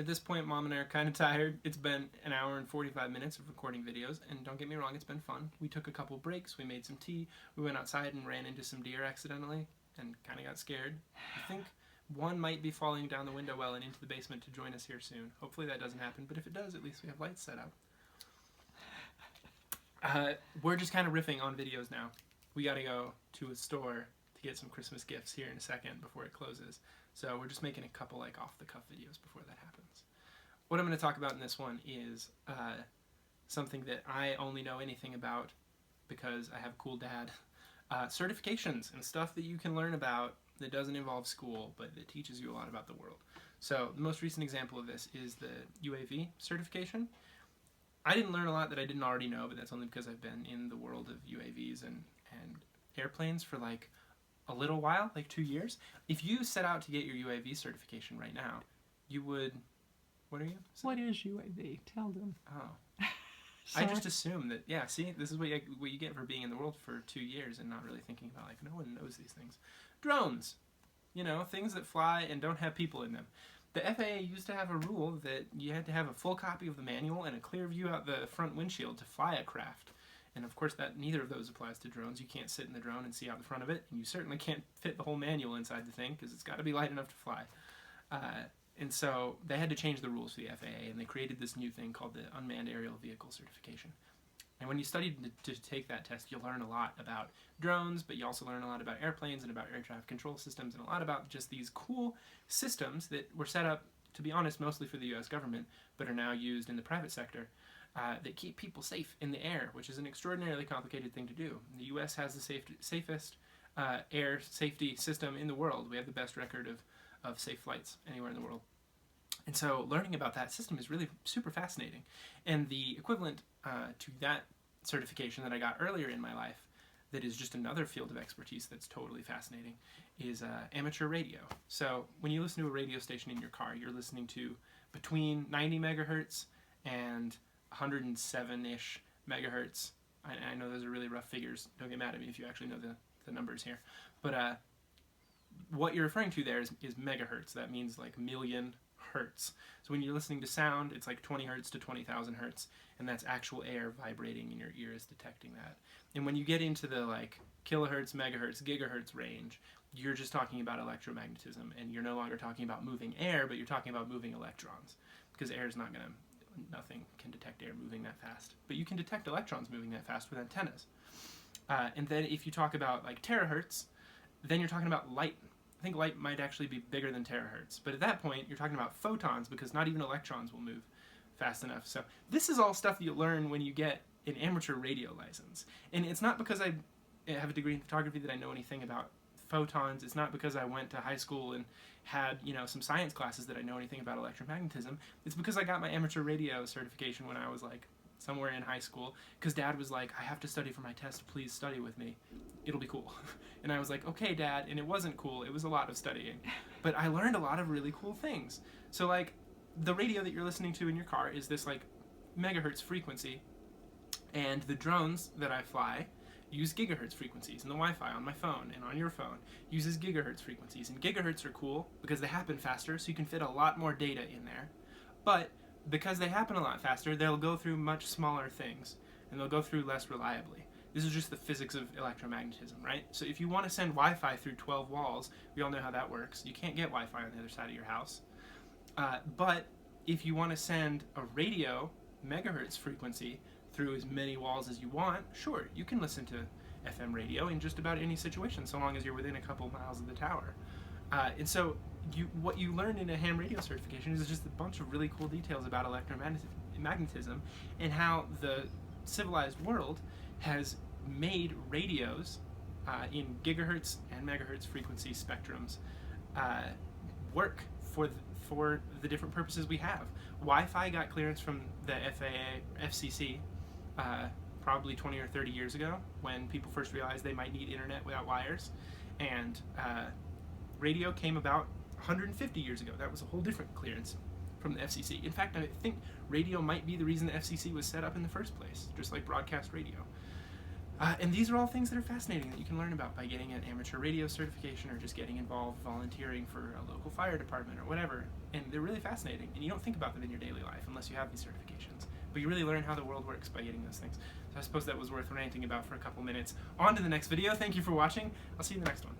At this point, Mom and I are kind of tired. It's been an hour and 45 minutes of recording videos, and don't get me wrong, it's been fun. We took a couple breaks, we made some tea, we went outside and ran into some deer accidentally, and kind of got scared. I think one might be falling down the window well and into the basement to join us here soon. Hopefully that doesn't happen, but if it does, at least we have lights set up. We're just kind of riffing on videos now. We gotta go to a store to get some Christmas gifts here in a second before it closes. So we're just making a couple like off-the-cuff videos before that happens. What I'm going to talk about in this one is something that I only know anything about because I have a cool dad. Certifications and stuff that you can learn about that doesn't involve school, but that teaches you a lot about the world. So the most recent example of this is the UAV certification. I didn't learn a lot that I didn't already know, but that's only because I've been in the world of UAVs and airplanes for like a little while, like 2 years. If you set out to get your UAV certification right now, you would... What are you? What is UAV? Tell them. Oh. I just assume that, yeah, see, this is what you get for being in the world for 2 years and not really thinking about, like, no one knows these things. Drones. You know, things that fly and don't have people in them. The FAA used to have a rule that you had to have a full copy of the manual and a clear view out the front windshield to fly a craft. And of course, that neither of those applies to drones. You can't sit in the drone and see out the front of it, and you certainly can't fit the whole manual inside the thing because it's got to be light enough to fly. And so they had to change the rules for the FAA, and they created this new thing called the Unmanned Aerial Vehicle Certification. And when you study to take that test, you'll learn a lot about drones, but you also learn a lot about airplanes and about air traffic control systems and a lot about just these cool systems that were set up, to be honest, mostly for the U.S. government, but are now used in the private sector. That keep people safe in the air, which is an extraordinarily complicated thing to do. The U.S. has the safest air safety system in the world. We have the best record of safe flights anywhere in the world. And so learning about that system is really super fascinating. And the equivalent to that certification that I got earlier in my life, that is just another field of expertise that's totally fascinating, is amateur radio. So when you listen to a radio station in your car, you're listening to between 90 megahertz and 107-ish megahertz. I know those are really rough figures. Don't get mad at me if you actually know the numbers here. But what you're referring to there is megahertz. That means like million hertz. So when you're listening to sound, it's like 20 hertz to 20,000 hertz, and that's actual air vibrating, and your ear is detecting that. And when you get into the like kilohertz, megahertz, gigahertz range, you're just talking about electromagnetism, and you're no longer talking about moving air, but you're talking about moving electrons, because air is not going to... Nothing can detect air moving that fast. But you can detect electrons moving that fast with antennas. And then if you talk about like terahertz, then you're talking about light. I think light might actually be bigger than terahertz. But at that point, you're talking about photons, because not even electrons will move fast enough. So this is all stuff that you learn when you get an amateur radio license. And it's not because I have a degree in photography that I know anything about photons. It's not because I went to high school and had, you know, some science classes that I know anything about electromagnetism. It's because I got my amateur radio certification when I was like somewhere in high school, because Dad was like, I have to study for my test, please study with me, it'll be cool. And I was like, okay, Dad. And it wasn't cool, it was a lot of studying, but I learned a lot of really cool things. So like the radio that you're listening to in your car is this like megahertz frequency, and the drones that I fly use gigahertz frequencies, and the Wi-Fi on my phone and on your phone uses gigahertz frequencies. And gigahertz are cool because they happen faster, so you can fit a lot more data in there. But because they happen a lot faster, they'll go through much smaller things, and they'll go through less reliably. This is just the physics of electromagnetism, right? So if you want to send Wi-Fi through 12 walls, we all know how that works. You can't get Wi-Fi on the other side of your house. But if you want to send a radio megahertz frequency through as many walls as you want, sure, you can listen to FM radio in just about any situation, so long as you're within a couple miles of the tower. And so what you learn in a ham radio certification is just a bunch of really cool details about electromagnetism and how the civilized world has made radios in gigahertz and megahertz frequency spectrums work for the different purposes we have. Wi-Fi got clearance from the FCC probably 20 or 30 years ago, when people first realized they might need internet without wires, and radio came about 150 years ago. That was a whole different clearance from the FCC. In fact, I think radio might be the reason the FCC was set up in the first place, just like broadcast radio. And these are all things that are fascinating that you can learn about by getting an amateur radio certification or just getting involved volunteering for a local fire department or whatever. And they're really fascinating, and you don't think about them in your daily life unless you have these certifications. But you really learn how the world works by getting those things. So I suppose that was worth ranting about for a couple minutes. On to the next video. Thank you for watching. I'll see you in the next one.